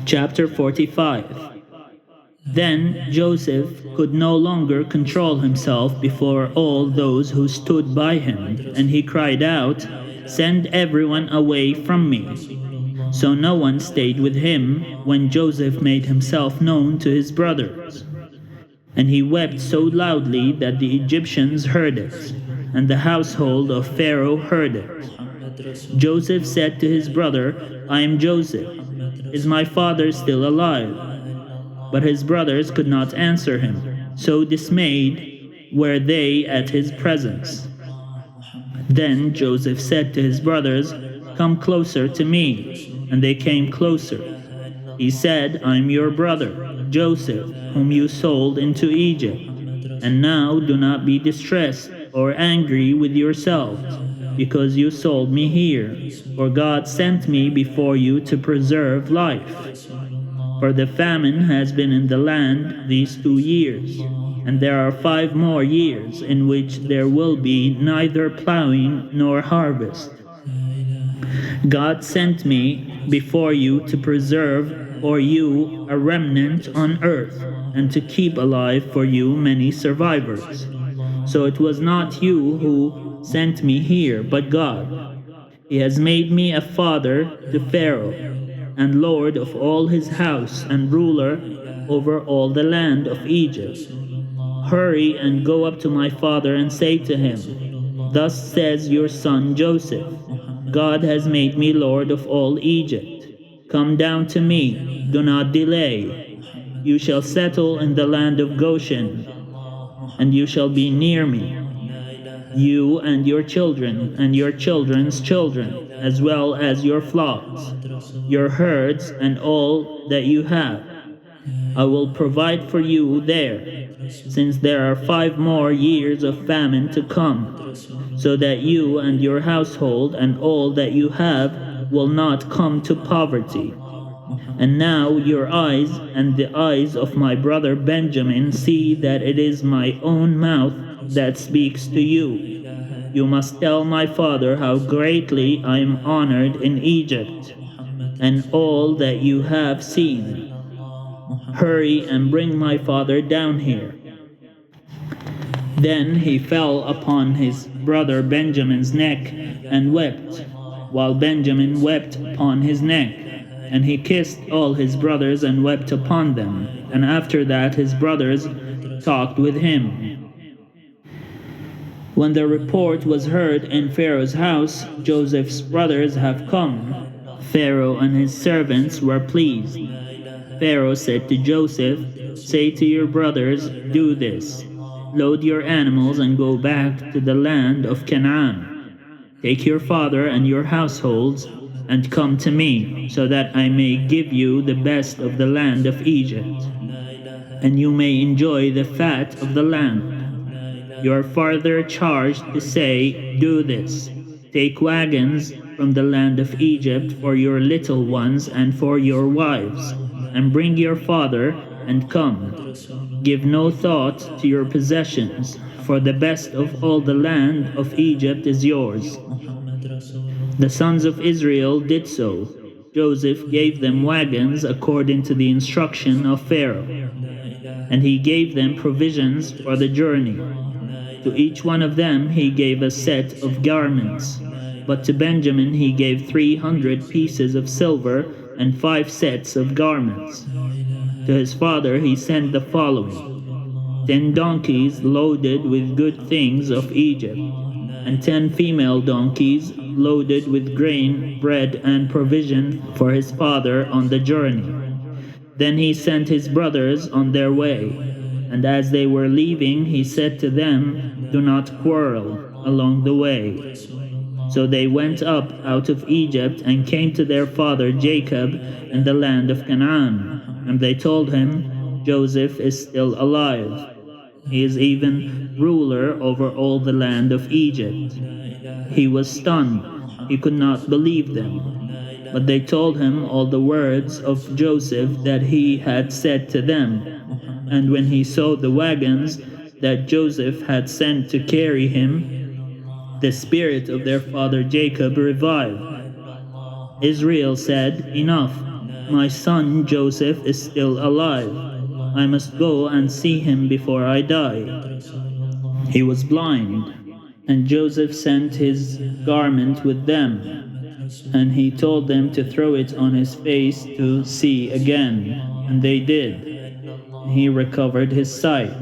Chapter 45. Then Joseph could no longer control himself before all those who stood by him, and he cried out, "Send everyone away from me." So no one stayed with him when Joseph made himself known to his brothers. And he wept so loudly that the Egyptians heard it, and the household of Pharaoh heard it. Joseph said to his brother, "I am Joseph. Is my father still alive?" But his brothers could not answer him, so dismayed were they at his presence. Then Joseph said to his brothers, "Come closer to me." And they came closer. He said, "I am your brother, Joseph, whom you sold into Egypt. And now do not be distressed or angry with yourselves, because you sold me here, for God sent me before you to preserve life. For the famine has been in the land these 2 years, and there are 5 more years in which there will be neither plowing nor harvest. God sent me before you to preserve for you a remnant on earth, and to keep alive for you many survivors. So it was not you who sent me here, but God. He has made me a father to Pharaoh, and lord of all his house, and ruler over all the land of Egypt. Hurry and go up to my father and say to him, 'Thus says your son Joseph, God has made me lord of all Egypt. Come down to me, do not delay. You shall settle in the land of Goshen, and you shall be near me, you and your children and your children's children, as well as your flocks, your herds, and all that you have. I will provide for you there, since there are 5 more years of famine to come, so that you and your household and all that you have will not come to poverty. And now your eyes and the eyes of my brother Benjamin see that it is my own mouth that speaks to you. You must tell my father how greatly I am honored in Egypt, and all that you have seen. Hurry and bring my father down here." Then he fell upon his brother Benjamin's neck and wept, while Benjamin wept upon his neck. And he kissed all his brothers and wept upon them. And after that his brothers talked with him. When the report was heard in Pharaoh's house, "Joseph's brothers have come," Pharaoh and his servants were pleased. Pharaoh said to Joseph, "Say to your brothers, 'Do this. Load your animals and go back to the land of Canaan. Take your father and your households and come to me, so that I may give you the best of the land of Egypt, and you may enjoy the fat of the land.' You are further charged to say, 'Do this. Take wagons from the land of Egypt for your little ones and for your wives, and bring your father and come. Give no thought to your possessions, for the best of all the land of Egypt is yours." The sons of Israel did so. Joseph gave them wagons according to the instruction of Pharaoh, and he gave them provisions for the journey. To each one of them he gave a set of garments, but to Benjamin he gave 300 pieces of silver and 5 sets of garments. To his father he sent the following: 10 donkeys loaded with good things of Egypt, and 10 female donkeys loaded with grain, bread, and provision for his father on the journey. Then he sent his brothers on their way, and as they were leaving he said to them, "Do not quarrel along the way." So they went up out of Egypt and came to their father Jacob in the land of Canaan. And they told him, "Joseph is still alive. He is even ruler over all the land of Egypt." He was stunned. He could not believe them. But they told him all the words of Joseph that he had said to them. And when he saw the wagons that Joseph had sent to carry him, the spirit of their father Jacob revived. Israel said, "Enough. My son Joseph is still alive. I must go and see him before I die. He was blind, and Joseph sent his garment with them, and he told them to throw it on his face to see again, and they did. He recovered his sight.